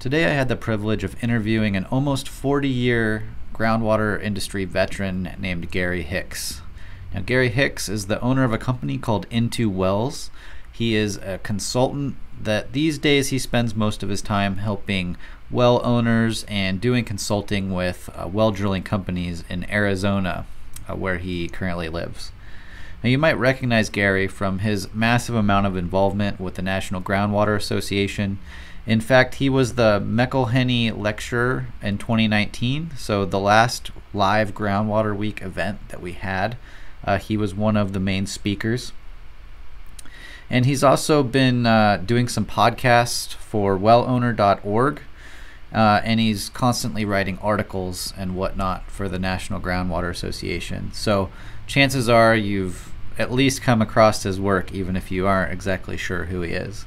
Today I had the privilege of interviewing an almost 40-year groundwater industry veteran named Gary Hix. Now, Gary Hix is the owner of a company called Into Wells. He is a consultant that these days he spends most of his time helping well owners and doing consulting with well drilling companies in Arizona, where he currently lives. Now, you might recognize Gary from his massive amount of involvement with the National Groundwater Association. In fact, he was the McElhenney Lecturer in 2019, so the last live Groundwater Week event that we had. He was one of the main speakers. And he's also been doing some podcasts for wellowner.org, and he's constantly writing articles and whatnot for the National Groundwater Association. So chances are you've at least come across his work, even if you aren't exactly sure who he is.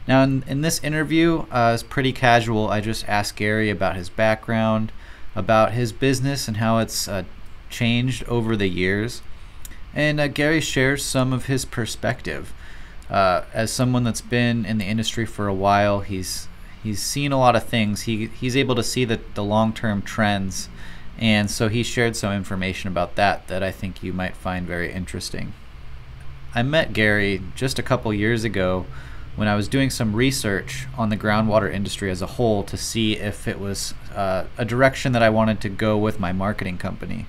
Now, in this interview, it's pretty casual. I just asked Gary about his background, about his business and how it's changed over the years. And Gary shares some of his perspective. As someone that's been in the industry for a while, he's seen a lot of things. He's able to see the long-term trends, and so he shared some information about that I think you might find very interesting. I met Gary just a couple years ago when I was doing some research on the groundwater industry as a whole to see if it was a direction that I wanted to go with my marketing company.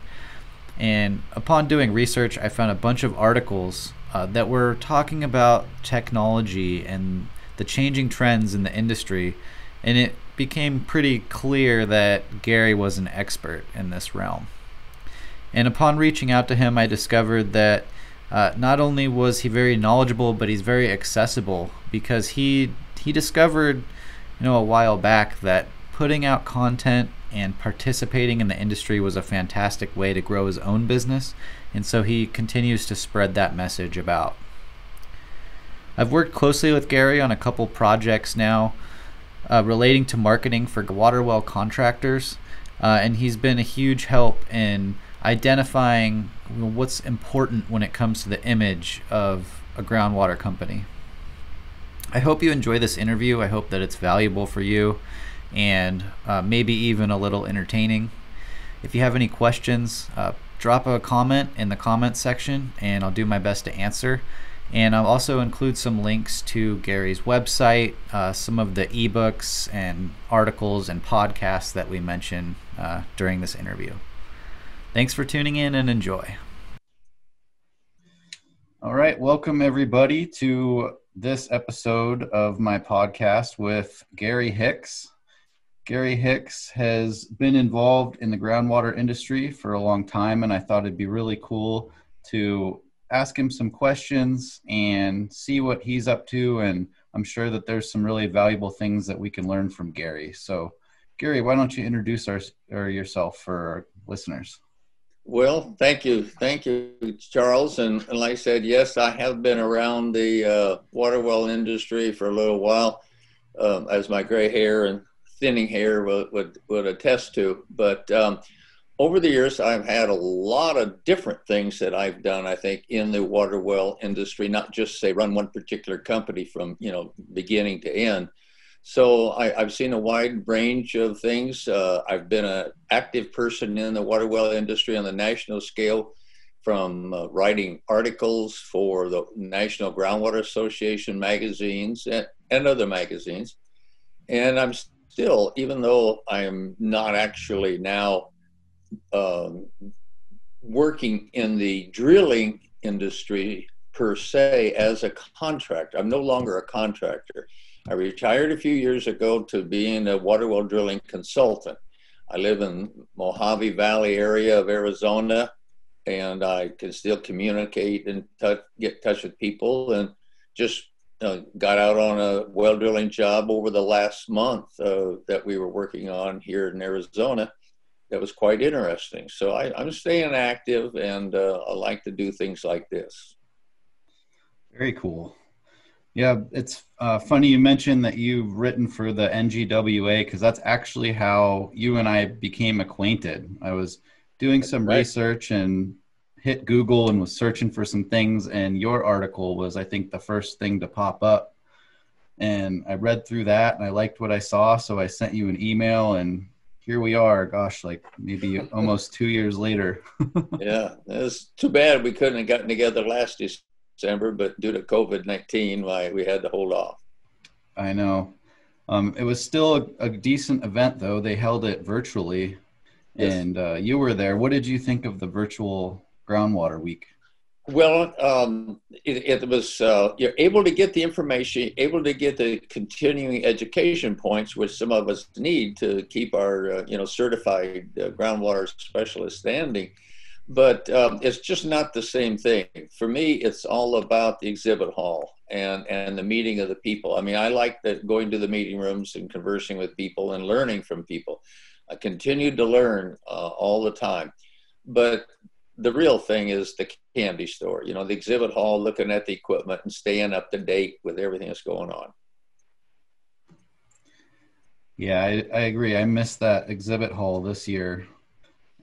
And upon doing research, I found a bunch of articles that were talking about technology and the changing trends in the industry, and it became pretty clear that Gary was an expert in this realm. And upon reaching out to him, I discovered that not only was he very knowledgeable, but he's very accessible, because he discovered, a while back that putting out content and participating in the industry was a fantastic way to grow his own business, and so he continues to spread that message about. I've worked closely with Gary on a couple projects now relating to marketing for water well contractors, and he's been a huge help in identifying what's important when it comes to the image of a groundwater company. I hope you enjoy this interview. I hope that it's valuable for you and maybe even a little entertaining. If you have any questions, drop a comment in the comments section and I'll do my best to answer. And I'll also include some links to Gary's website, some of the ebooks and articles and podcasts that we mentioned during this interview. Thanks for tuning in and enjoy. All right, welcome everybody to this episode of my podcast with Gary Hix. Gary Hix has been involved in the groundwater industry for a long time, and I thought it'd be really cool to ask him some questions and see what he's up to, and I'm sure that there's some really valuable things that we can learn from Gary. So, Gary, why don't you introduce yourself for our listeners? Well, thank you, Charles. And like I said, yes, I have been around the water well industry for a little while, as my gray hair and thinning hair would attest to. But over the years, I've had a lot of different things that I've done, I think, in the water well industry, not just say run one particular company from, beginning to end. So I've seen a wide range of things. I've been an active person in the water well industry on the national scale, from writing articles for the National Groundwater Association magazines and other magazines. And I'm still, even though I'm not actually now working in the drilling industry per se as a contractor, I'm no longer a contractor. I retired a few years ago to being a water well drilling consultant. I live in Mojave Valley area of Arizona, and I can still communicate and get in touch with people, and just got out on a well drilling job over the last month that we were working on here in Arizona. That was quite interesting. So I'm staying active, and I like to do things like this. Very cool. Yeah, it's funny you mentioned that you've written for the NGWA, because that's actually how you and I became acquainted. I was doing some research and hit Google and was searching for some things, and your article was, I think, the first thing to pop up. And I read through that and I liked what I saw. So I sent you an email, and here we are, gosh, like maybe almost 2 years later. Yeah, it's too bad we couldn't have gotten together last December, but due to COVID-19, why we had to hold off. I know. It was still a decent event, though. They held it virtually, Yes. and you were there. What did you think of the virtual Groundwater Week? Well, it was you're able to get the information, able to get the continuing education points, which some of us need to keep our certified groundwater specialist standing. But it's just not the same thing. For me, it's all about the exhibit hall and the meeting of the people. I mean, I like going to the meeting rooms and conversing with people and learning from people. I continued to learn all the time. But the real thing is the candy store, the exhibit hall, looking at the equipment and staying up to date with everything that's going on. Yeah, I agree. I missed that exhibit hall this year.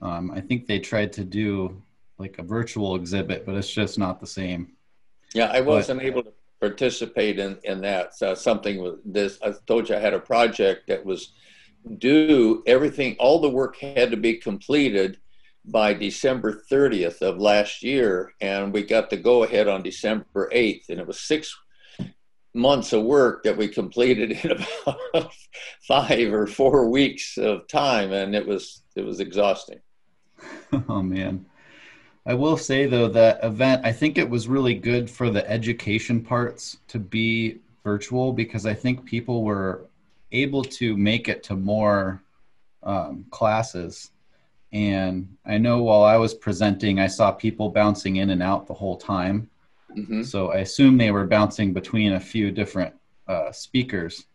I think they tried to do like a virtual exhibit, but it's just not the same. Yeah, I wasn't able to participate in that. Something with this, I told you I had a project that was due, everything, all the work had to be completed by December 30th of last year. And we got the go ahead on December 8th. And it was 6 months of work that we completed in about 5 or 4 weeks of time. And it was exhausting. Oh man. I will say though, that event, I think it was really good for the education parts to be virtual, because I think people were able to make it to more classes. And I know while I was presenting, I saw people bouncing in and out the whole time. Mm-hmm. So I assume they were bouncing between a few different speakers.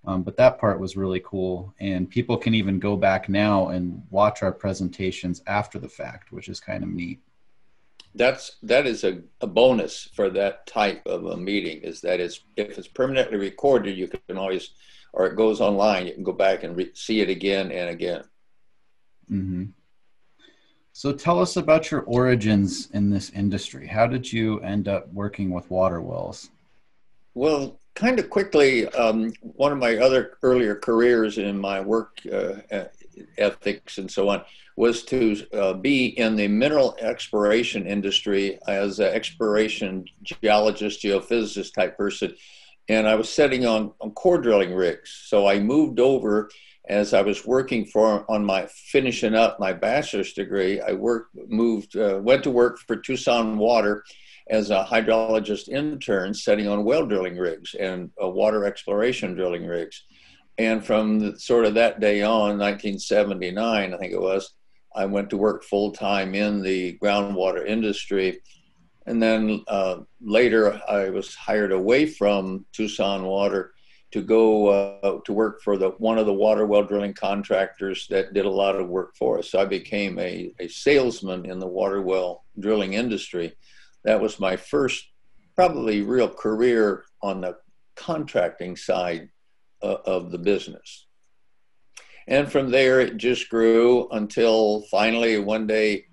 But that part was really cool. And people can even go back now and watch our presentations after the fact, which is kind of neat. That is a bonus for that type of a meeting, is that if it's permanently recorded, you can always, or it goes online, you can go back and see it again and again. Mm-hmm. So tell us about your origins in this industry. How did you end up working with water wells? Well, kind of quickly, one of my other earlier careers in my work ethics and so on was to be in the mineral exploration industry as an exploration geologist, geophysicist type person. And I was setting on core drilling rigs. So I moved over as I was working finishing up my bachelor's degree. I went to work for Tucson Water as a hydrologist intern, setting on well drilling rigs and water exploration drilling rigs. And from sort of that day on, 1979, I think it was, I went to work full time in the groundwater industry. And then later, I was hired away from Tucson Water to go to work for one of the water well drilling contractors that did a lot of work for us. So I became a salesman in the water well drilling industry. That was my first probably real career on the contracting side of the business. And from there, it just grew until finally one day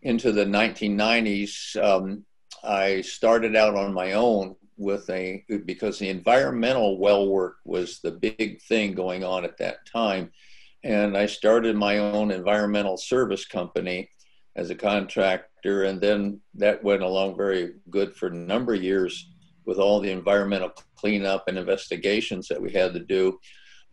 into the 1990s, I started out on my own because the environmental well work was the big thing going on at that time. And I started my own environmental service company as a contractor. And then that went along very good for a number of years with all the environmental cleanup and investigations that we had to do.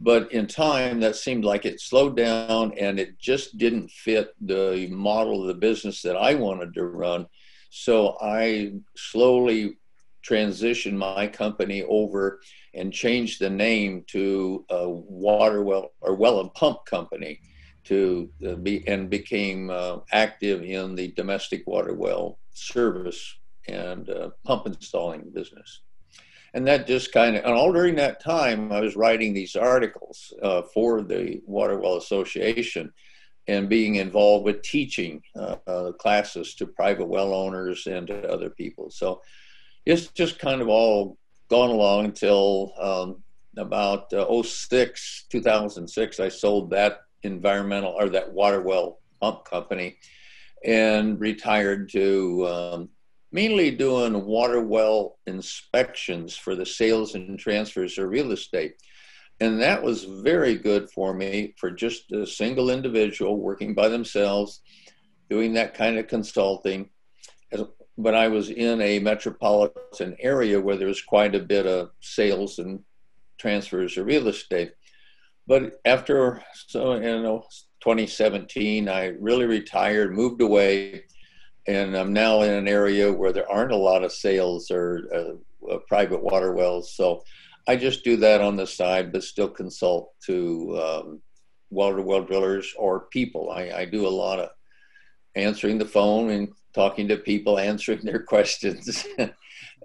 But in time, that seemed like it slowed down and it just didn't fit the model of the business that I wanted to run. So I slowly transitioned my company over and changed the name to a water well or well and pump company became active in the domestic water well service and pump installing business. And that just and all during that time, I was writing these articles for the Water Well Association and being involved with teaching classes to private well owners and to other people. So it's just kind of all gone along until about 2006, I sold that that water well pump company and retired to mainly doing water well inspections for the sales and transfers of real estate. And that was very good for me for just a single individual working by themselves, doing that kind of consulting. But I was in a metropolitan area where there was quite a bit of sales and transfers of real estate. But after 2017, I really retired, moved away, and I'm now in an area where there aren't a lot of sales or private water wells. So I just do that on the side, but still consult to water well drillers or people. I do a lot of answering the phone and talking to people, answering their questions,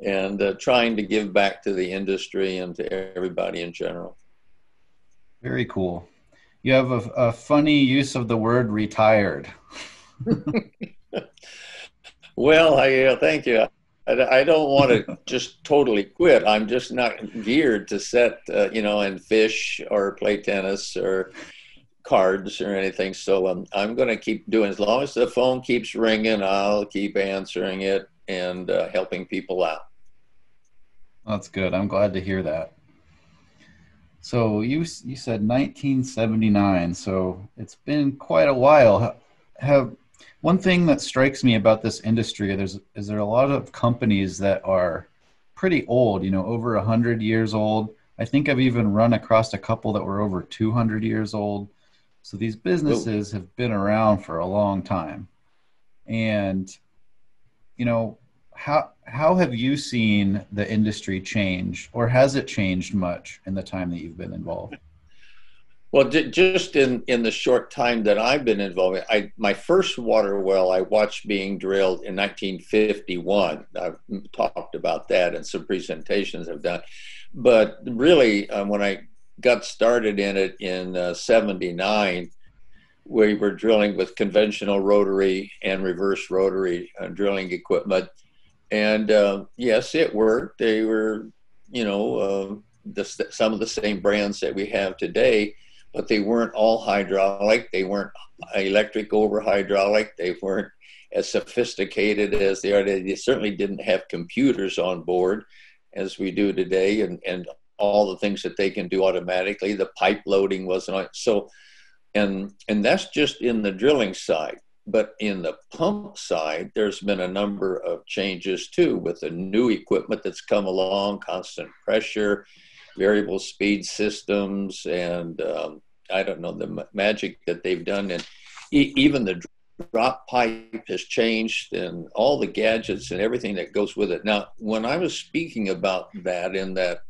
and trying to give back to the industry and to everybody in general. Very cool. You have a funny use of the word retired. Well, thank you. I don't want to just totally quit. I'm just not geared to set, and fish or play tennis or cards or anything. So I'm going to keep doing, as long as the phone keeps ringing, I'll keep answering it and helping people out. That's good. I'm glad to hear that. So you said 1979, so it's been quite a while. One thing that strikes me about this industry is there a lot of companies that are pretty old, over 100 years old. I think I've even run across a couple that were over 200 years old. So these businesses have been around for a long time. And, how have you seen the industry change, or has it changed much in the time that you've been involved? Well, just in the short time that I've been involved, my first water well I watched being drilled in 1951. I've talked about that in some presentations I've done. But really, when I got started in it in 79, we were drilling with conventional rotary and reverse rotary drilling equipment. And yes, it worked. They were, some of the same brands that we have today, but they weren't all hydraulic. They weren't electric over hydraulic. They weren't as sophisticated as they are. They certainly didn't have computers on board as we do today, and all the things that they can do automatically. The pipe loading wasn't on. So, and that's just in the drilling side. But in the pump side, there's been a number of changes too, with the new equipment that's come along, constant pressure, variable speed systems, and I don't know, the magic that they've done. And even the drop pipe has changed, and all the gadgets and everything that goes with it. Now, when I was speaking about that in that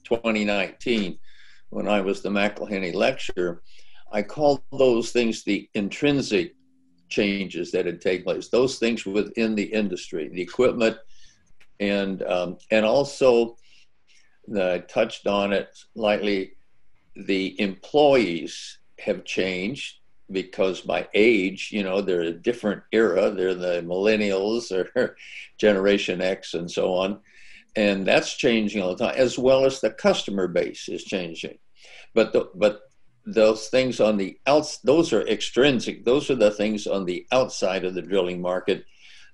2019, when I was the McElhenney lecturer, I called those things the intrinsic changes that had taken place, those things within the industry, the equipment, and also, I touched on it lightly, the employees have changed because by age, they're a different era. They're the millennials or Generation X and so on. And that's changing all the time, as well as the customer base is changing. But those things on the those are extrinsic. Those are the things on the outside of the drilling market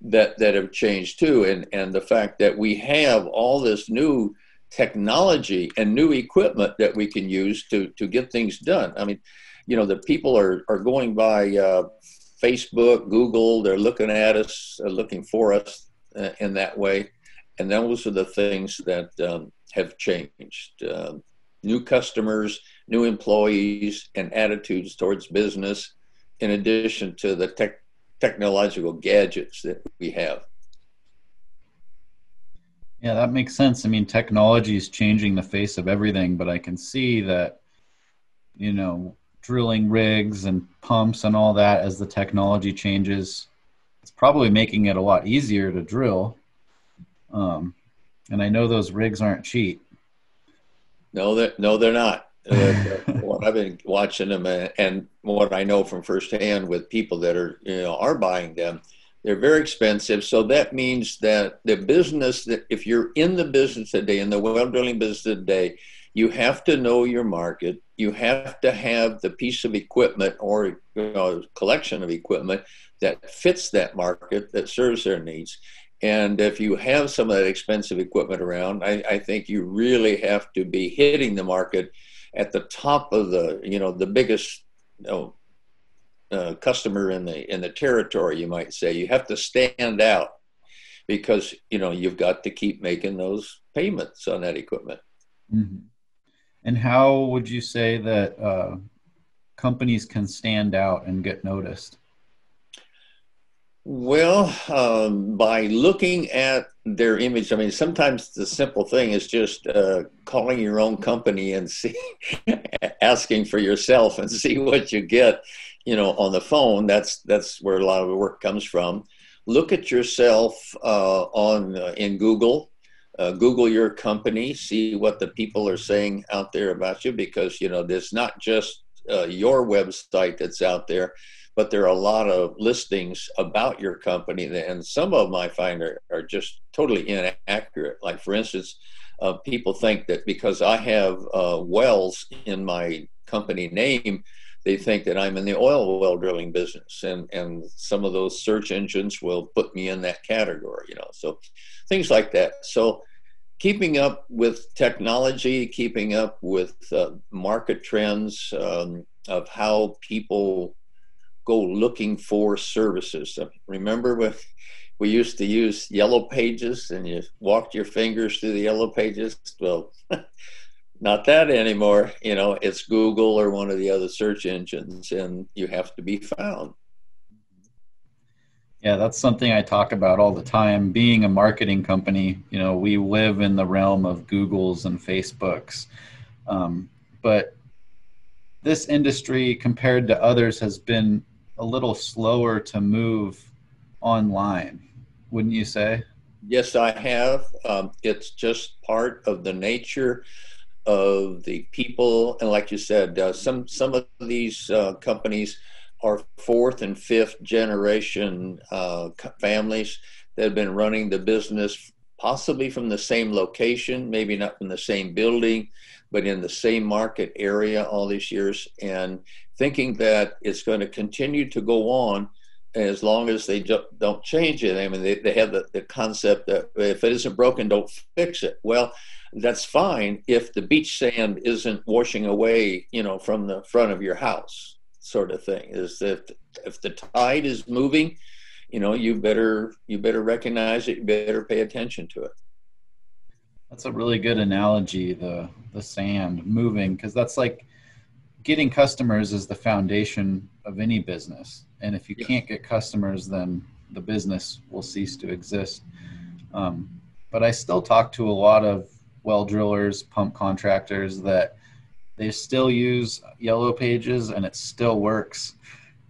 that have changed too. And the fact that we have all this new technology and new equipment that we can use to get things done. I mean, the people are going by Facebook, Google, they're looking at us, looking for us in that way. And those are the things that have changed. New customers, new employees, and attitudes towards business, in addition to the technological gadgets that we have. Yeah, that makes sense. I mean, technology is changing the face of everything, but I can see that, drilling rigs and pumps and all that, as the technology changes, it's probably making it a lot easier to drill. And I know those rigs aren't cheap. No, they're not. What I've been watching them and what I know from firsthand with people that are buying them, they're very expensive. So that means that the business, that if you're in the business today, in the well drilling business today, you have to know your market. You have to have the piece of equipment or collection of equipment that fits that market, that serves their needs. And if you have some of that expensive equipment around, I think you really have to be hitting the market at the top of the, the biggest, customer in the territory, you might say. You have to stand out because, you've got to keep making those payments on that equipment. Mm-hmm. And how would you say that companies can stand out and get noticed? Well, by looking at their image, I mean, sometimes the simple thing is just calling your own company and asking for yourself and see what you get, on the phone. That's where a lot of the work comes from. Look at yourself in Google. Google your company, see what the people are saying out there about you, because there's not just your website that's out there, but there are a lot of listings about your company, and some of them I find are just totally inaccurate. Like, for instance, people think that because I have wells in my company name, they think that I'm in the oil well drilling business, and some of those search engines will put me in that category, so things like that. So keeping up with technology, keeping up with market trends, of how people go looking for services. Remember when we used to use yellow pages and you walked your fingers through the yellow pages? Well, not that anymore. It's Google or one of the other search engines, and you have to be found. Yeah, that's something I talk about all the time. Being a marketing company, we live in the realm of Googles and Facebooks. But this industry, compared to others, has been a little slower to move online, wouldn't you say? Yes, I have. It's just part of the nature of the people, and like you said, some of these companies are fourth and fifth generation families that have been running the business, possibly from the same location, maybe not from the same building, but in the same market area all these years, and thinking that it's going to continue to go on as long as they don't change it. I mean, they have the concept that if it isn't broken, don't fix it. Well, that's fine if the beach sand isn't washing away, from the front of your house, sort of thing. Is that if the tide is moving, you better recognize it. You better pay attention to it. That's a really good analogy, the sand moving, because that's like getting customers is the foundation of any business. And if you can't get customers, then the business will cease to exist. But I still talk to a lot of well drillers, pump contractors, that they still use yellow pages and it still works.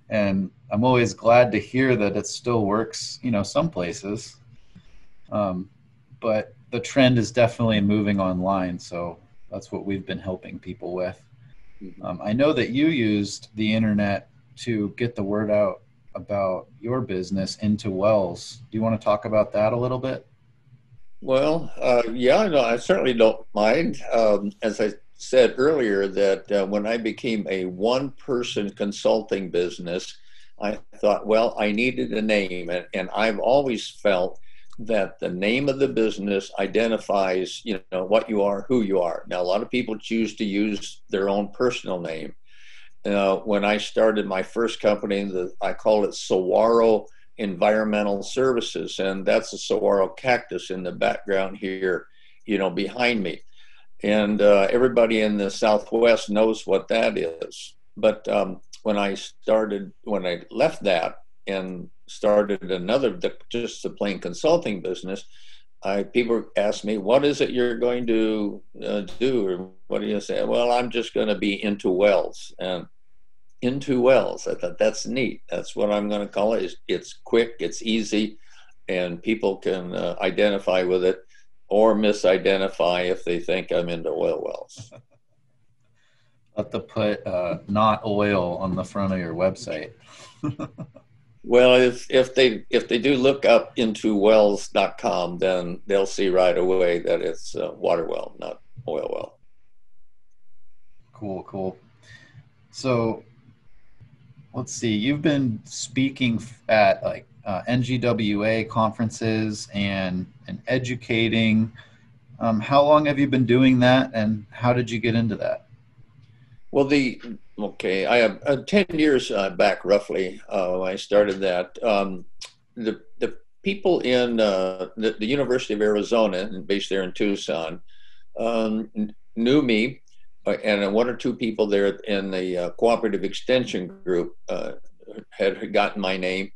And I'm always glad to hear that it still works, some places. But the trend is definitely moving online. So that's what we've been helping people with. I know that you used the internet to get the word out about your business into wells. Do you want to talk about that a little bit? Well, yeah, no, I certainly don't mind. As I said earlier, that when I became a one-person consulting business, I thought, well, I needed a name, and I've always felt that the name of the business identifies, what you are, who you are. Now, a lot of people choose to use their own personal name. When I started my first company, I called it Saguaro Environmental Services, and that's a saguaro cactus in the background here, behind me. And everybody in the Southwest knows what that is. But when I left that and started another, just the plain consulting business, people ask me, what is it you're going to do? Or what do you say? Well, I'm just going to be into wells. And into wells, I thought that's neat. That's what I'm going to call it. It's quick, it's easy, and people can identify with it or misidentify if they think I'm into oil wells. Have to put not oil on the front of your website. Well, if they do look up intowells.com, then they'll see right away that it's a water well, not oil well. Cool. So let's see, you've been speaking at like NGWA conferences and educating. How long have you been doing that, and how did you get into that? Well, I have 10 years back roughly. I started that. The people in the University of Arizona, based there in Tucson, knew me, and one or two people there in the cooperative extension group had gotten my name.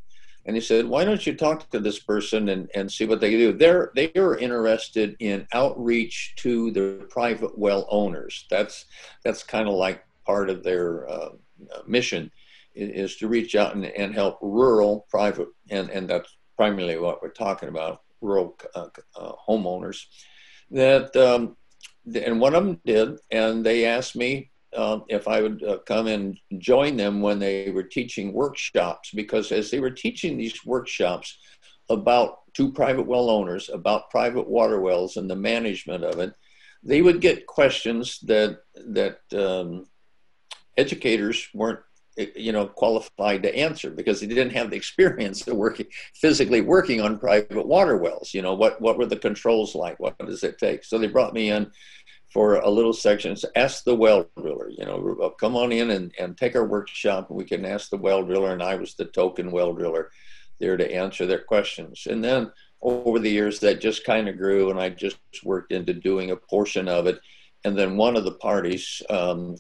And he said, why don't you talk to this person and see what they do? They are interested in outreach to the private well owners. That's kind of like part of their mission, is to reach out and help rural private, and that's primarily what we're talking about, rural homeowners. And one of them did, and they asked me if I would come and join them when they were teaching workshops, because as they were teaching these workshops to private well owners about private water wells and the management of it, they would get questions that educators weren't qualified to answer, because they didn't have the experience of physically working on private water wells. What were the controls like? What does it take? So they brought me in for a little section. Ask the well driller, come on in and take our workshop, and we can ask the well driller. And I was the token well driller there to answer their questions. And then over the years that just kind of grew, and I just worked into doing a portion of it. And then one of the parties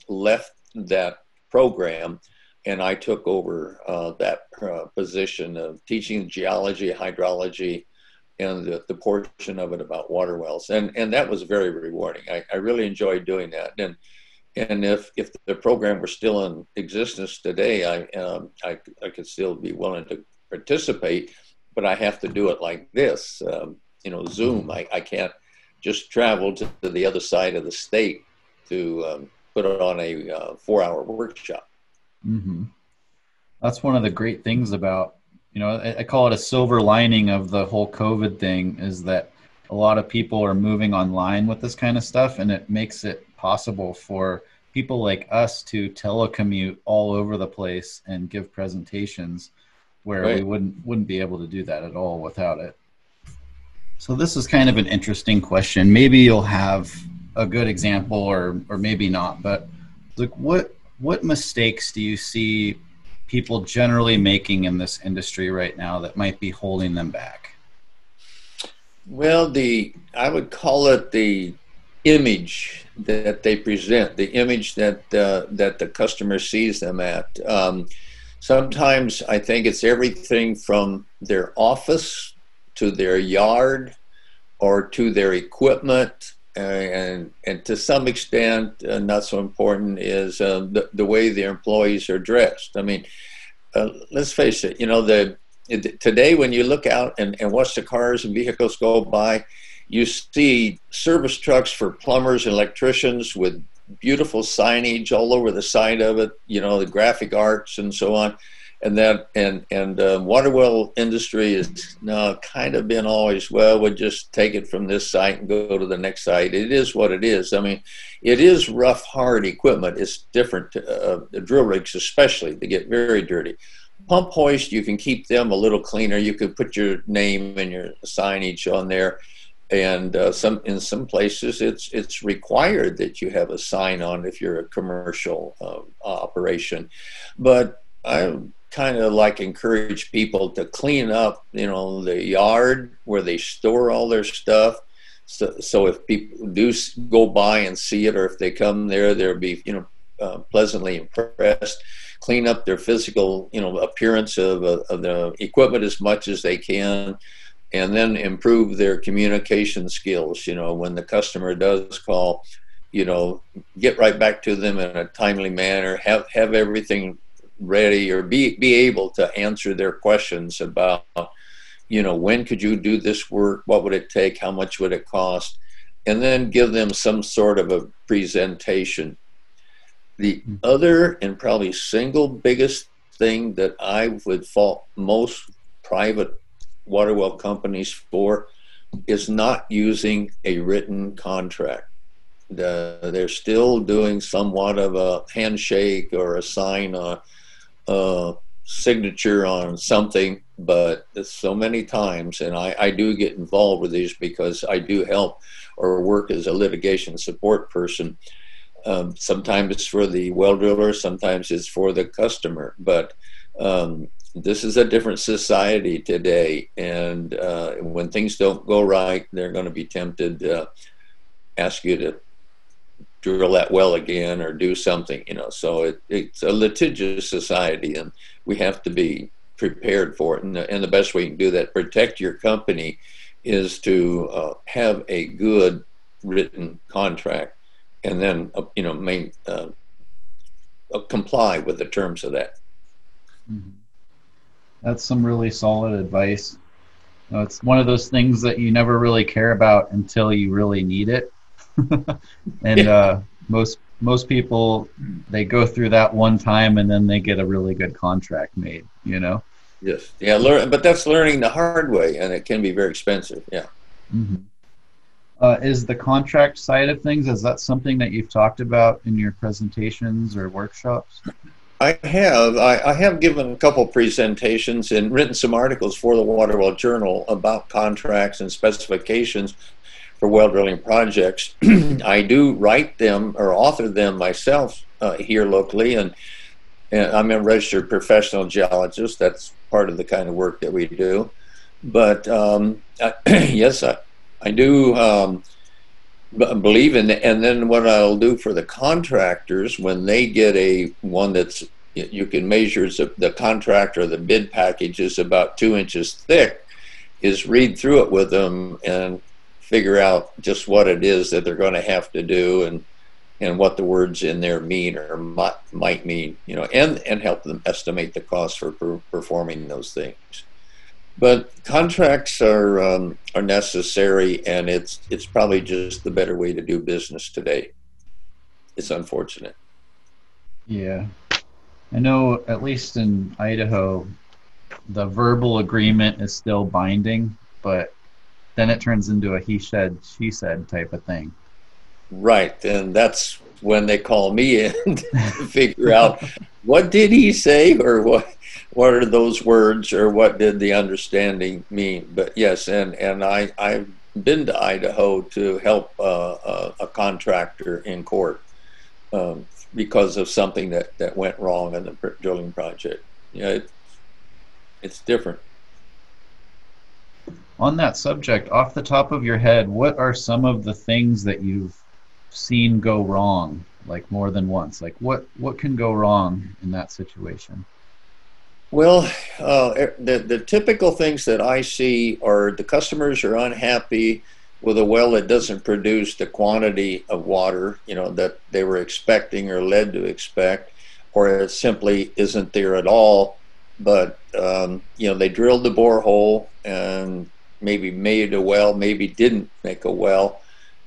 left that program, and I took over that position of teaching geology, hydrology, and the portion of it about water wells. And that was very rewarding. I really enjoyed doing that. And if the program were still in existence today, I could still be willing to participate, but I have to do it like this, Zoom. I can't just travel to the other side of the state to put it on a 4-hour workshop. Mm-hmm. That's one of the great things about, I call it a silver lining of the whole COVID thing, is that a lot of people are moving online with this kind of stuff, and it makes it possible for people like us to telecommute all over the place and give presentations where Right. we wouldn't be able to do that at all without it. So this is kind of an interesting question. Maybe you'll have a good example or maybe not, but like what mistakes do you see people generally making in this industry right now that might be holding them back? Well, I would call it the image that they present, the image that the customer sees them at. Sometimes I think it's everything from their office to their yard or to their equipment, and to some extent, not so important, is the way the employees are dressed. I mean, let's face it, today when you look out and watch the cars and vehicles go by, you see service trucks for plumbers and electricians with beautiful signage all over the side of it, the graphic arts and so on. And water well industry is now kind of been always, well, we'll just take it from this site and go to the next site. It is what it is. I mean, it is rough, hard equipment. It's different. The drill rigs especially, they get very dirty. Pump hoist, you can keep them a little cleaner. You could put your name and your signage on there. And in some places, it's required that you have a sign on if you're a commercial operation. But I kind of encourage people to clean up, the yard where they store all their stuff. So if people do go by and see it, or if they come there, they'll be, pleasantly impressed. Clean up their physical, appearance of the equipment as much as they can, and then improve their communication skills. When the customer does call, get right back to them in a timely manner, have everything ready, or be able to answer their questions about, when could you do this work? What would it take? How much would it cost? And then give them some sort of a presentation. The other and probably single biggest thing that I would fault most private water well companies for is not using a written contract. They're still doing somewhat of a handshake or a sign signature on something, but so many times, and I do get involved with these because I do help or work as a litigation support person. Sometimes it's for the well driller, sometimes it's for the customer, but this is a different society today, and when things don't go right, they're going to be tempted to ask you to drill that well again or do something, so it's a litigious society, and we have to be prepared for it. And the best way you can do that, protect your company, is to have a good written contract, and then comply with the terms of that. Mm-hmm. That's some really solid advice. It's one of those things that you never really care about until you really need it. And most people, they go through that one time and then they get a really good contract made, Yes. Yeah. But that's learning the hard way, and it can be very expensive. Yeah. Mm-hmm. Is the contract side of things, is that something that you've talked about in your presentations or workshops? I have given a couple presentations and written some articles for the Water Well Journal about contracts and specifications for well drilling projects. I do write them or author them myself here locally, and I'm a registered professional geologist. That's part of the kind of work that we do. But yes, I do believe in it. And then what I'll do for the contractors, when they get one that's, you can measure, the contract or the bid package is about 2 inches thick, is read through it with them and figure out just what it is that they're going to have to do, and what the words in there mean or might mean, and help them estimate the cost for performing those things. But contracts are necessary, and it's probably just the better way to do business today. It's unfortunate. Yeah. I know, at least in Idaho, the verbal agreement is still binding, but then it turns into a he said, she said type of thing. Right. And that's when they call me in to figure out what did he say, or what are those words, or what did the understanding mean. But yes, and I've been to Idaho to help a contractor in court because of something that went wrong in the drilling project. It's different. On that subject, off the top of your head, what are some of the things that you've seen go wrong, like more than once? Like what can go wrong in that situation? Well, the typical things that I see are the customers are unhappy with a well that doesn't produce the quantity of water, that they were expecting or led to expect, or it simply isn't there at all. But, they drilled the borehole and maybe made a well, maybe didn't make a well,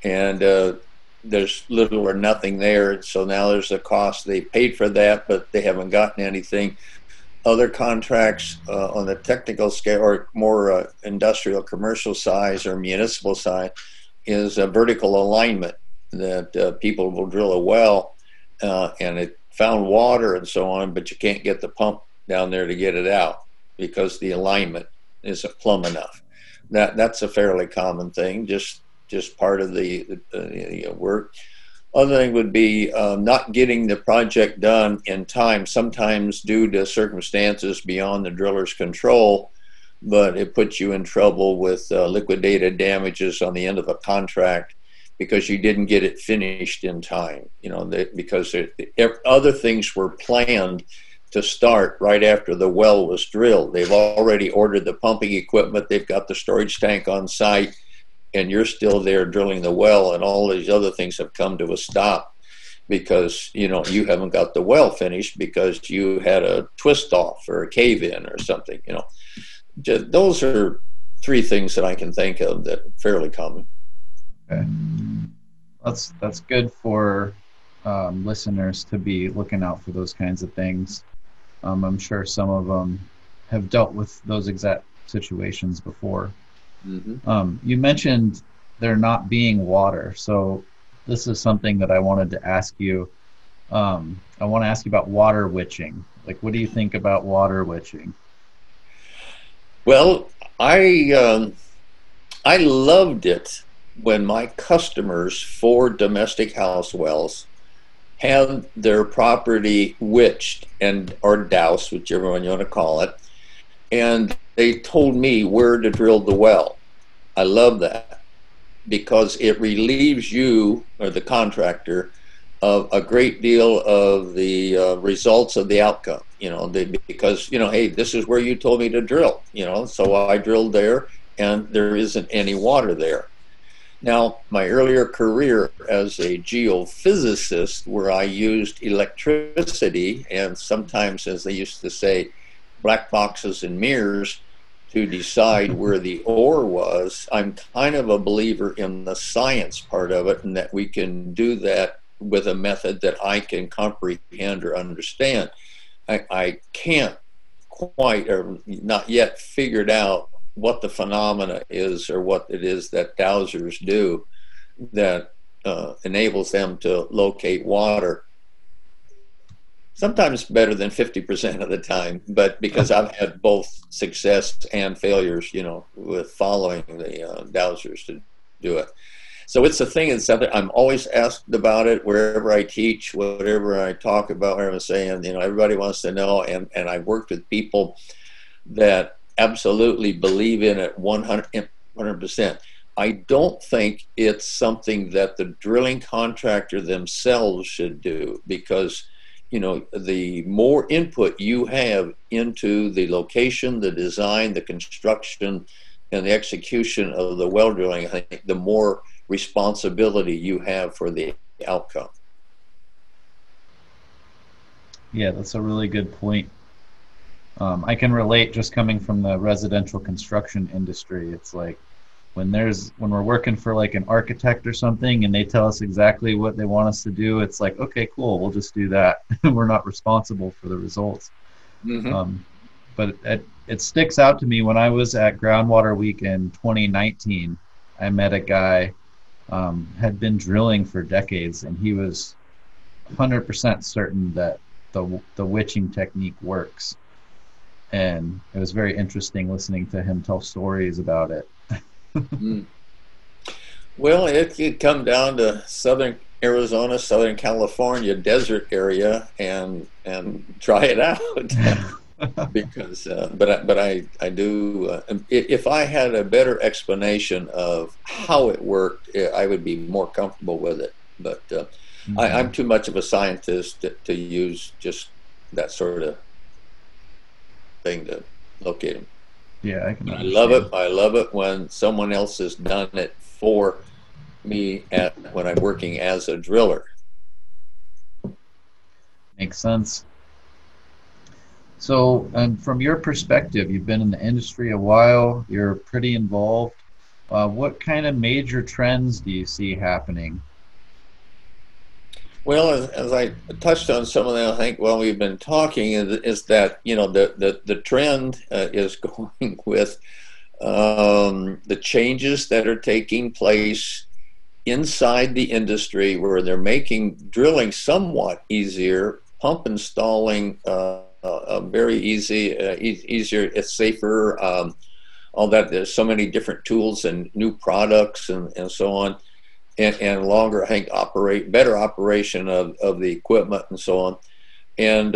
and there's little or nothing there. So now there's a cost. They paid for that, but they haven't gotten anything. Other contracts on the technical scale, or more industrial commercial size or municipal side, is a vertical alignment, that people will drill a well and it found water and so on, but you can't get the pump down there to get it out because the alignment isn't plumb enough. That's a fairly common thing, just part of the work. Other thing would be not getting the project done in time, sometimes due to circumstances beyond the driller's control, but it puts you in trouble with liquidated damages on the end of a contract because you didn't get it finished in time, because other things were planned to start right after the well was drilled. They've already ordered the pumping equipment, they've got the storage tank on site, and you're still there drilling the well, and all these other things have come to a stop because you haven't got the well finished because you had a twist off or a cave in or something. Just, those are three things that I can think of that are fairly common. Okay. That's good for listeners to be looking out for those kinds of things. I'm sure some of them have dealt with those exact situations before. Mm-hmm. You mentioned there not being water, so this is something that I wanted to ask you. I want to ask you about water witching. Like, what do you think about water witching? Well, I loved it when my customers for domestic house wells had their property witched and or doused, whichever one you want to call it, and they told me where to drill the well. I love that because it relieves you or the contractor of a great deal of the results of the outcome. Because hey, this is where you told me to drill. So I drilled there, and there isn't any water there. Now, my earlier career as a geophysicist, where I used electricity and sometimes, as they used to say, black boxes and mirrors to decide where the ore was, I'm kind of a believer in the science part of it, and that we can do that with a method that I can comprehend or understand. I can't quite, or not yet, figured out what the phenomena is or what it is that dowsers do that enables them to locate water. Sometimes better than 50% of the time, but because I've had both success and failures, with following the dowsers to do it. So it's a thing, it's something I'm always asked about it wherever I teach, whatever I talk about, whatever I'm saying, everybody wants to know. And I've worked with people that absolutely believe in it 100%. I don't think it's something that the drilling contractor themselves should do, because the more input you have into the location, the design, the construction, and the execution of the well drilling, I think the more responsibility you have for the outcome. Yeah, that's a really good point. I can relate, just coming from the residential construction industry. It's like when we're working for like an architect or something and they tell us exactly what they want us to do, it's like, okay, cool, we'll just do that. We're not responsible for the results. Mm-hmm. But it sticks out to me. When I was at Groundwater Week in 2019, I met a guy, had been drilling for decades, and he was 100% certain that the witching technique works. And it was very interesting listening to him tell stories about it. Well, it could come down to southern Arizona, southern California, desert area, and try it out. Because, but I do. If I had a better explanation of how it worked, I would be more comfortable with it. But I'm too much of a scientist to use just that sort of thing to locate them. Yeah, I can. I love it. I love it when someone else has done it for me when I'm working as a driller. Makes sense. So, and from your perspective, you've been in the industry a while, you're pretty involved. What kind of major trends do you see happening? Well, as I touched on some of them, I think while we've been talking is that, the trend is going with the changes that are taking place inside the industry, where they're making drilling somewhat easier, pump installing very easier, it's safer, all that. There's so many different tools and new products and so on, and longer, I think, better operation of the equipment and so on, and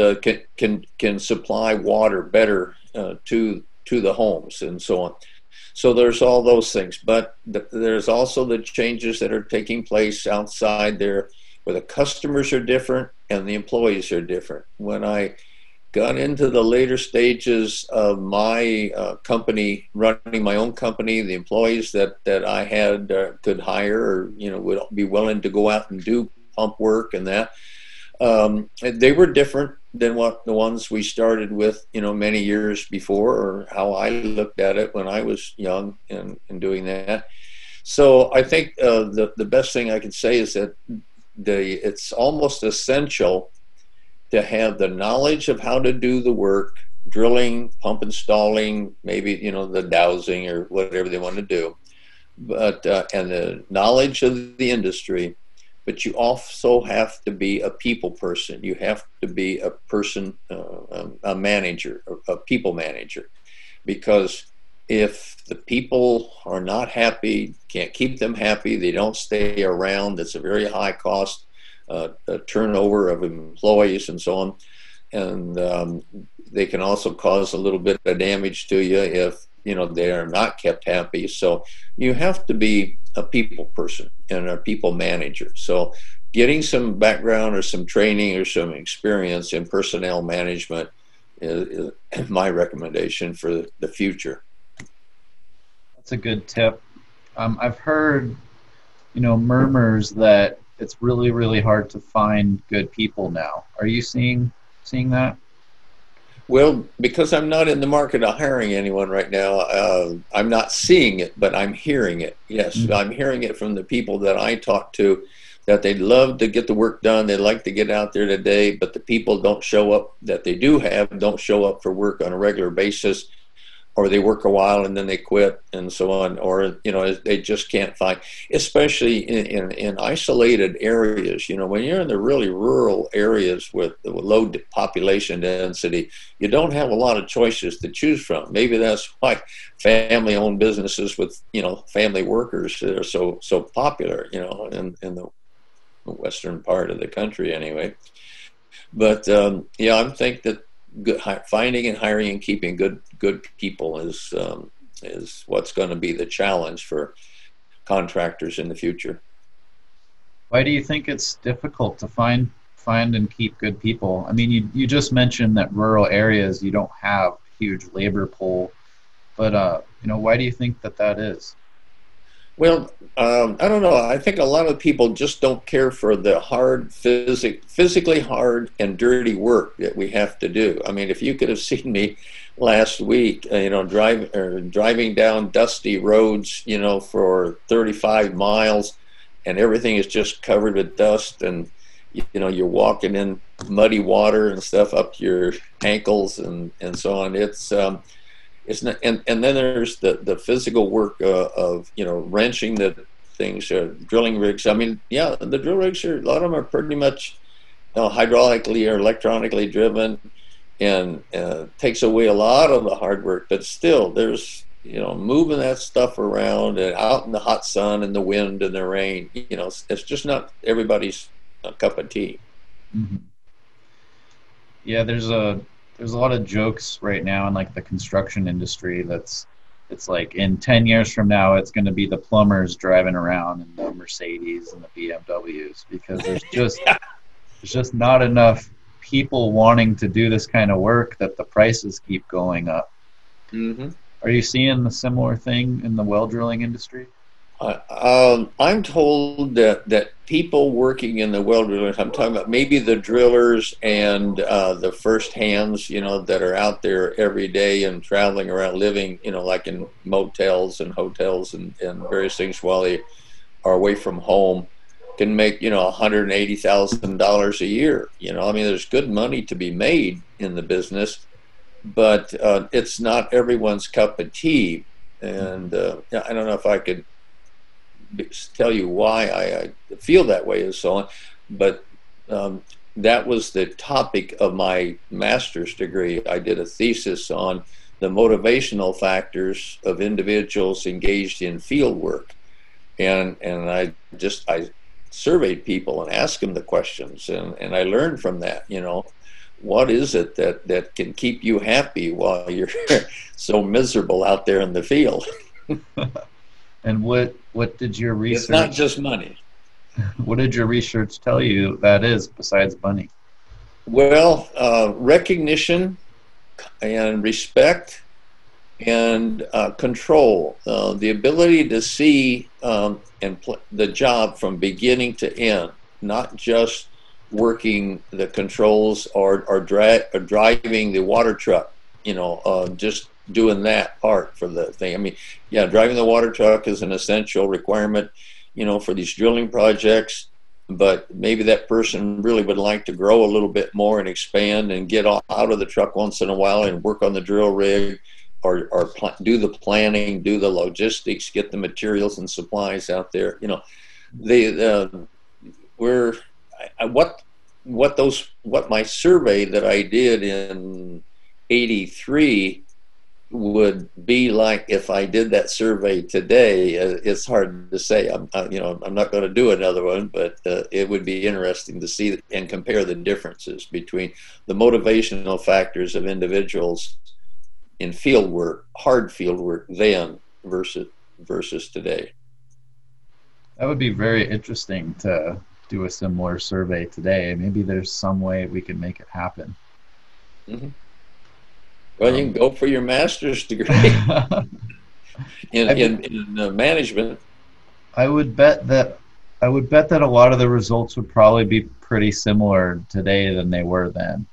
can supply water better to the homes and so on. So there's all those things, but there's also the changes that are taking place outside there, where the customers are different and the employees are different. When I got into the later stages of my company, running my own company, the employees that I had could hire, or would be willing to go out and do pump work and that, they were different than what the ones we started with, many years before, or how I looked at it when I was young and doing that. So I think the best thing I could say is that it's almost essential to have the knowledge of how to do the work, drilling, pump installing, maybe, the dowsing or whatever they want to do, but and the knowledge of the industry. But you also have to be a people person. You have to be a person, a manager, a people manager, because if the people are not happy, can't keep them happy, they don't stay around, it's a very high cost turnover of employees and so on. And they can also cause a little bit of damage to you if, you know, they are not kept happy. So you have to be a people person and a people manager. So getting some background or some training or some experience in personnel management is my recommendation for the future. That's a good tip. I've heard, you know, murmurs that it's really, really hard to find good people now. Are you seeing that? Well, because I'm not in the market of hiring anyone right now, I'm not seeing it, but I'm hearing it. Yes, Mm-hmm. I'm hearing it from the people that I talk to, that they'd love to get the work done. They'd like to get out there today, but the people don't show up that they do have, don't show up for work on a regular basis, or they work a while and then they quit and so on, or, you know, they just can't find, especially in isolated areas. You know, when you're in the really rural areas with low population density, you don't have a lot of choices to choose from. Maybe that's why family owned businesses with, you know, family workers are so popular, you know, in the western part of the country anyway. But yeah, I think that finding and hiring and keeping good people is what's going to be the challenge for contractors in the future. Why do you think it's difficult to find and keep good people? I mean, you just mentioned that rural areas you don't have a huge labor pool, but you know, why do you think that is? Well, I don't know. I think a lot of people just don't care for the hard, physically hard and dirty work that we have to do. I mean, if you could have seen me last week, you know, driving down dusty roads, you know, for 35 miles, and everything is just covered with dust, and you know, you're walking in muddy water and stuff up to your ankles and so on. It's not, and then there's the physical work of, you know, wrenching the things, drilling rigs. I mean, yeah, the drill rigs a lot of them are pretty much, you know, hydraulically or electronically driven, and takes away a lot of the hard work. But still, there's, you know, moving that stuff around and out in the hot sun and the wind and the rain. You know, it's just not everybody's cup of tea. Mm-hmm. Yeah, there's a lot of jokes right now in like the construction industry it's like in 10 years from now it's going to be the plumbers driving around in the Mercedes and the BMWs, because there's just not enough people wanting to do this kind of work, that the prices keep going up. Mm-hmm. Are you seeing a similar thing in the well drilling industry? I'm told that people working in the well drilling, I'm talking about maybe the drillers and the first hands, you know, that are out there every day and traveling around, living, you know, like in motels and hotels and various things while they are away from home, can make, you know, $180,000 a year. You know, I mean, there's good money to be made in the business, but it's not everyone's cup of tea. And I don't know if I could tell you why I feel that way and so on, but that was the topic of my master's degree. I did a thesis on the motivational factors of individuals engaged in field work, and I surveyed people and asked them the questions, and I learned from that, you know, what is it that can keep you happy while you're so miserable out there in the field? And what did your research? It's not just money. What did your research tell you that is, besides money? Well, recognition and respect and control, the ability to see the job from beginning to end, not just working the controls or driving the water truck, you know, just doing that part for the thing. I mean, yeah, driving the water truck is an essential requirement, you know, for these drilling projects, but maybe that person really would like to grow a little bit more and expand and get out of the truck once in a while and work on the drill rig, or do the planning, do the logistics, get the materials and supplies out there. You know, what what my survey that I did in '83 would be like if I did that survey today. It's hard to say. I'm not going to do another one, but it would be interesting to see and compare the differences between the motivational factors of individuals in field work, hard field work then versus today. That would be very interesting to do a similar survey today. Maybe there's some way we can make it happen. Mm-hmm. Well, you can go for your master's degree in management. I would bet that a lot of the results would probably be pretty similar today than they were then.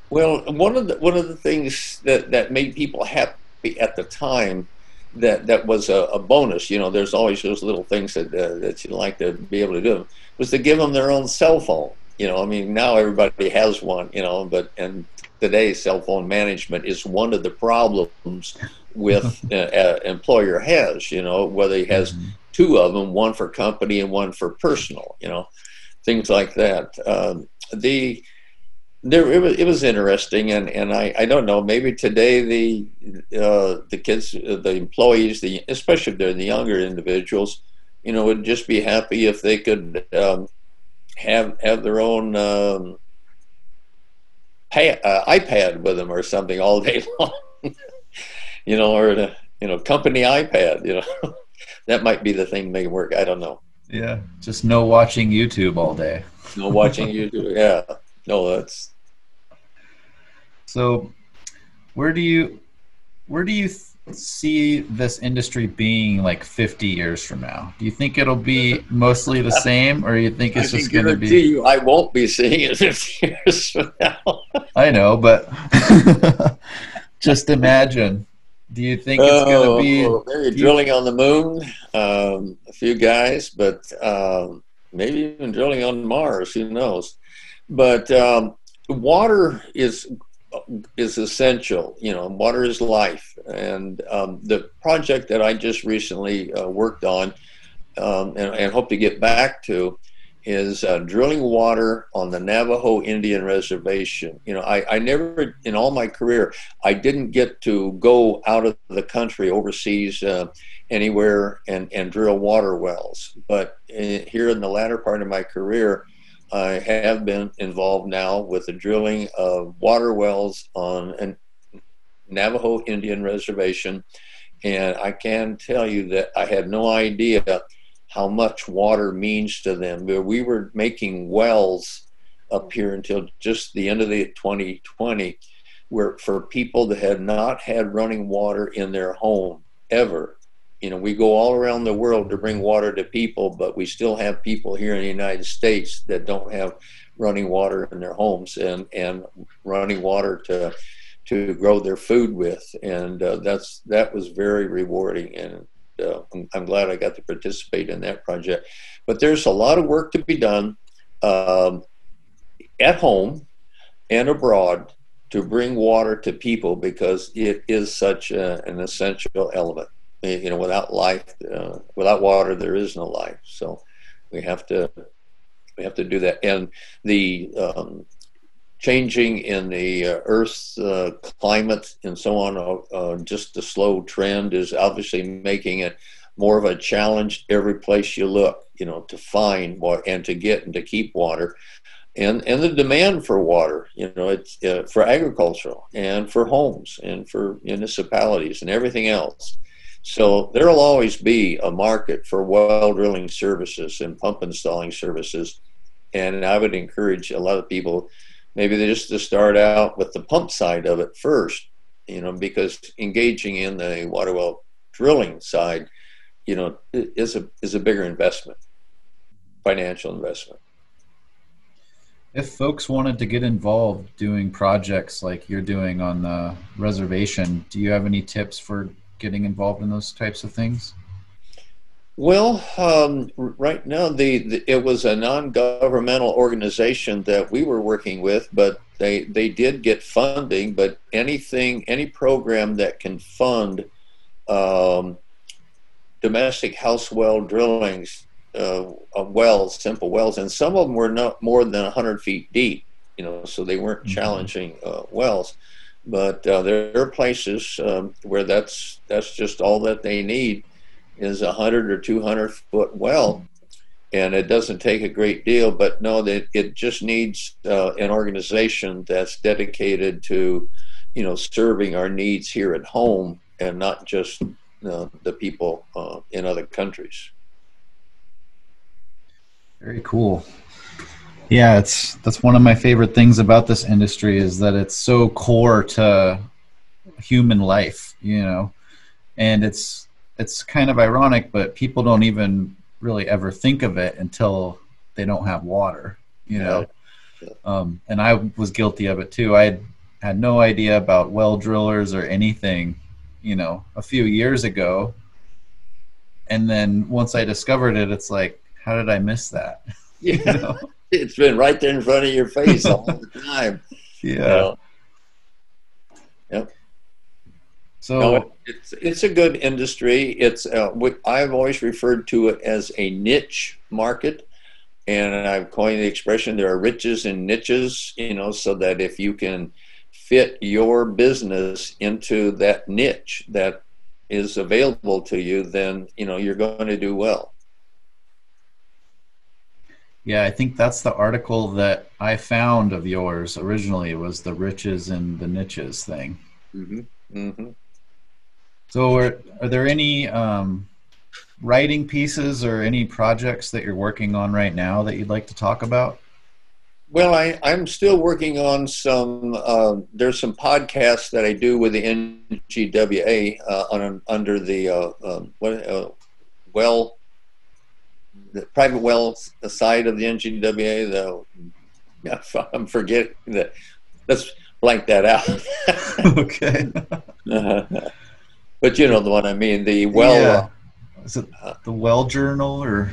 Well, one of the things that made people happy at the time, that was a bonus. There's always those little things that you like to be able to do, was to give them their own cell phone. Now everybody has one. And today's cell phone management is one of the problems with employer has. Whether he has two of them, one for company and one for personal. Things like that. It was interesting, and I don't know, maybe today the kids, the employees, especially if they're the younger individuals, would just be happy if they could have their own iPad with them or something all day long, or company iPad, that might be the thing to make it work. I don't know. Yeah, just no watching YouTube all day. No watching YouTube. Yeah. No, that's. So, where do you see this industry being like 50 years from now? Do you think it'll be mostly the same, or you think it's just going to be? I won't be seeing it 50 years from now. I know, but just imagine. Do you think it's going to be? Maybe drilling on the moon, a few guys, but maybe even drilling on Mars. Who knows? But water is essential. Water is life. And the project that I just recently worked on and hope to get back to is drilling water on the Navajo Indian Reservation. I never, in all my career, I didn't get to go out of the country overseas anywhere and drill water wells. But here in the latter part of my career, I have been involved now with the drilling of water wells on a Navajo Indian reservation. And I can tell you that I had no idea how much water means to them. We were making wells up here until just the end of the 2020, where for people that had not had running water in their home ever. We go all around the world to bring water to people, but we still have people here in the United States that don't have running water in their homes and running water to grow their food with. And that was very rewarding. And I'm glad I got to participate in that project. But there's a lot of work to be done at home and abroad to bring water to people, because it is such an essential element. Without life, without water, there is no life. So we have to do that. And the changing in the Earth's climate and so on, just the slow trend is obviously making it more of a challenge every place you look, to find water and to get and to keep water. And the demand for water, it's for agricultural and for homes and for municipalities and everything else. So there will always be a market for well drilling services and pump installing services. And I would encourage a lot of people maybe just to start out with the pump side of it first, because engaging in the water well drilling side, is a bigger investment, financial investment. If folks wanted to get involved doing projects like you're doing on the reservation, do you have any tips for getting involved in those types of things? Well, right now, it was a non-governmental organization that we were working with, but they did get funding. But any program that can fund domestic house well drillings wells, simple wells, and some of them were not more than 100 feet deep, so they weren't challenging wells. But there are places where that's just all that they need is 100 or 200 foot well, and it doesn't take a great deal. But no, that it just needs an organization that's dedicated to, serving our needs here at home and not just the people in other countries. Very cool. Yeah, that's one of my favorite things about this industry is that it's so core to human life, and it's kind of ironic, but people don't even really ever think of it until they don't have water, Yeah. and I was guilty of it too. I had no idea about well drillers or anything, a few years ago. And then once I discovered it, it's like, how did I miss that? Yeah. It's been right there in front of your face all the time. Yeah. Yep. So No, it's a good industry. It's I've always referred to it as a niche market, and I've coined the expression there are riches in niches. So that if you can fit your business into that niche that is available to you, then you're going to do well. yeah, I think that's the article that I found of yours originally was the riches and the niches thing. Mm-hmm. Mm-hmm. So are there any writing pieces or any projects that you're working on right now that you'd like to talk about? Well, I'm still working on some. There's some podcasts that I do with the NGWA under the the private well side of the NGWA. I'm forgetting that. Let's blank that out. Okay. But the one I mean. The well. Yeah. Is it the Well Journal or?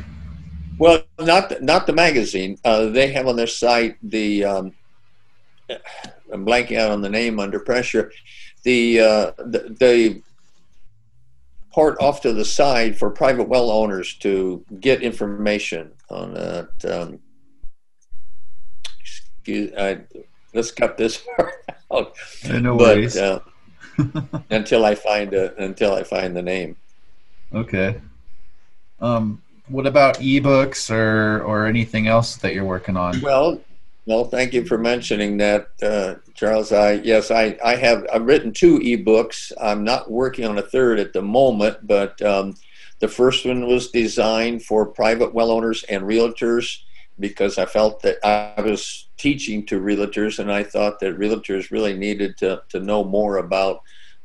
Well, not the magazine. They have on their site the. I'm blanking out on the name under pressure. The part off to the side for private well owners to get information on that. Let's cut this part out. No worries. Until I find the name. Okay. What about ebooks or anything else that you're working on? Well, thank you for mentioning that, Charles. I've written 2 ebooks. I'm not working on a third at the moment, but the first one was designed for private well owners and realtors because I felt that I was teaching to realtors, and I thought that realtors really needed to know more about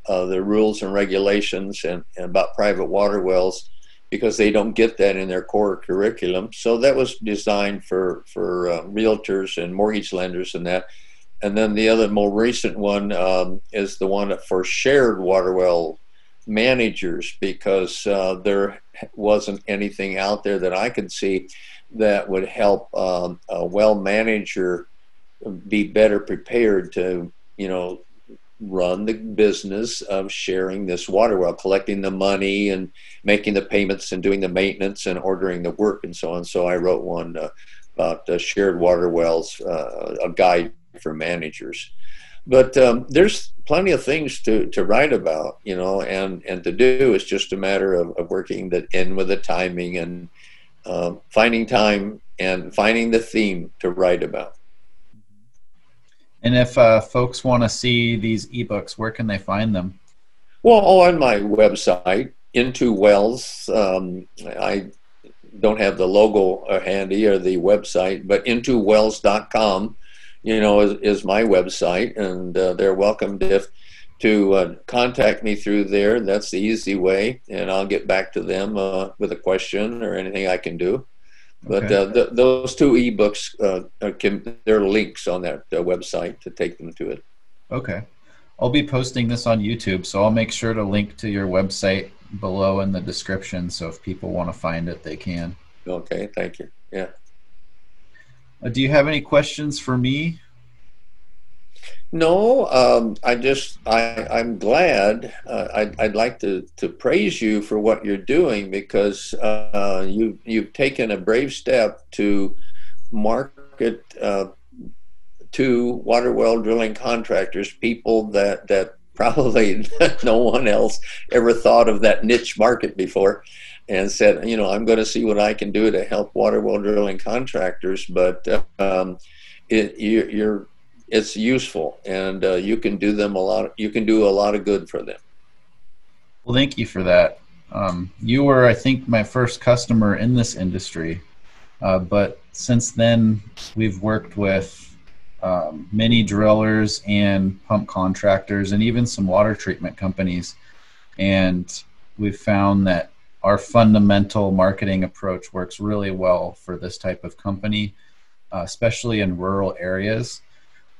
the rules and regulations and about private water wells, because they don't get that in their core curriculum. So that was designed for realtors and mortgage lenders and that. And then the other more recent one is the one for shared water well managers, because there wasn't anything out there that I could see that would help a well manager be better prepared to, run the business of sharing this water well, collecting the money and making the payments and doing the maintenance and ordering the work and so on. So I wrote one about shared water wells, a guide for managers. But there's plenty of things to write about, and to do. It's just a matter of working that in with the timing and finding time and finding the theme to write about. And if folks want to see these ebooks, where can they find them? Well, on my website, Into Wells. I don't have the logo handy or the website, but intowells.com, is my website, and they're welcome to contact me through there. That's the easy way, and I'll get back to them with a question or anything I can do. But those 2 ebooks, there are links on that website to take them to it. Okay. I'll be posting this on YouTube, so I'll make sure to link to your website below in the description, so if people want to find it, they can. Okay, thank you. Yeah. Do you have any questions for me? No, I'm glad. I'd like to praise you for what you're doing because you've taken a brave step to market to water well drilling contractors, people that probably no one else ever thought of that niche market before, and said, I'm going to see what I can do to help water well drilling contractors. But you're it's useful, and you can do them a lot. You can do a lot of good for them. Well, thank you for that. You were, I think, my first customer in this industry, but since then we've worked with many drillers and pump contractors and even some water treatment companies, and we've found that our fundamental marketing approach works really well for this type of company, especially in rural areas.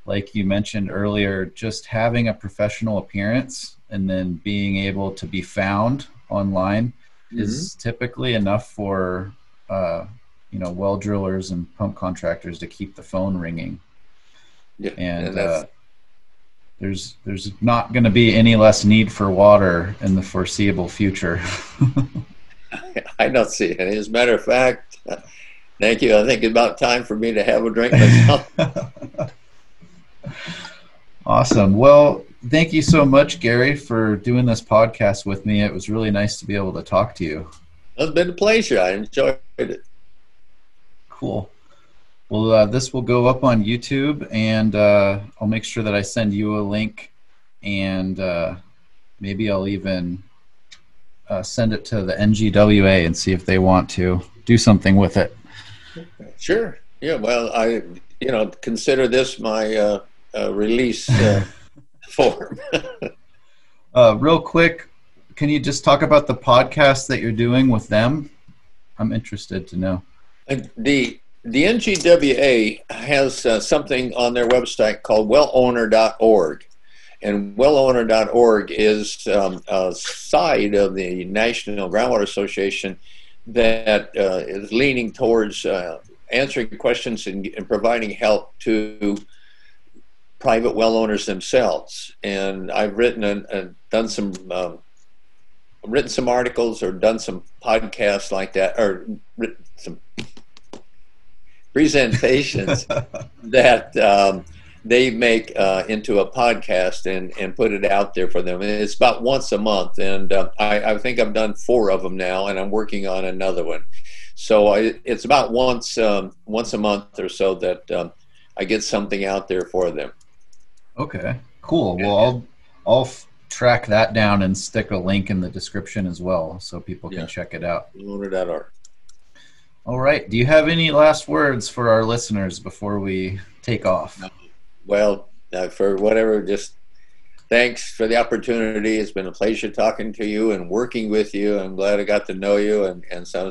Like you mentioned earlier, just having a professional appearance and then being able to be found online is typically enough for well drillers and pump contractors to keep the phone ringing. Yeah, and there's not going to be any less need for water in the foreseeable future. I don't see it. As a matter of fact, thank you. I think it's about time for me to have a drink myself. Awesome. Well, thank you so much, Gary, for doing this podcast with me. It was really nice to be able to talk to you. It's been a pleasure. I enjoyed it. Cool. Well, this will go up on YouTube, and I'll make sure that I send you a link, and maybe I'll even send it to the NGWA and see if they want to do something with it. Sure. Yeah. Well, I consider this my release form. Real quick, can you just talk about the podcast that you're doing with them? I'm interested to know. The NGWA has something on their website called wellowner.org. And wellowner.org is a side of the National Groundwater Association that is leaning towards answering questions and providing help to private well owners themselves. And I've written and done some articles or done some podcasts like that, or written some presentations that they make into a podcast and put it out there for them. And it's about once a month. And I think I've done 4 of them now, and I'm working on another one. So it's about once a month or so that I get something out there for them. Okay, cool. Well, I'll track that down and stick a link in the description as well so people can check it out. Wellowner.org. All right. Do you have any last words for our listeners before we take off? Well, for whatever, just thanks for the opportunity. It's been a pleasure talking to you and working with you. I'm glad I got to know you, and so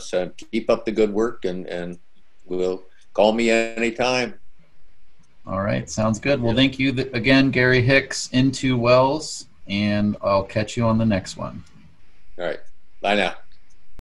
keep up the good work, and we'll call me anytime. All right. Sounds good. Well, thank you again, Gary Hix, Into Wells, and I'll catch you on the next one. All right. Bye now.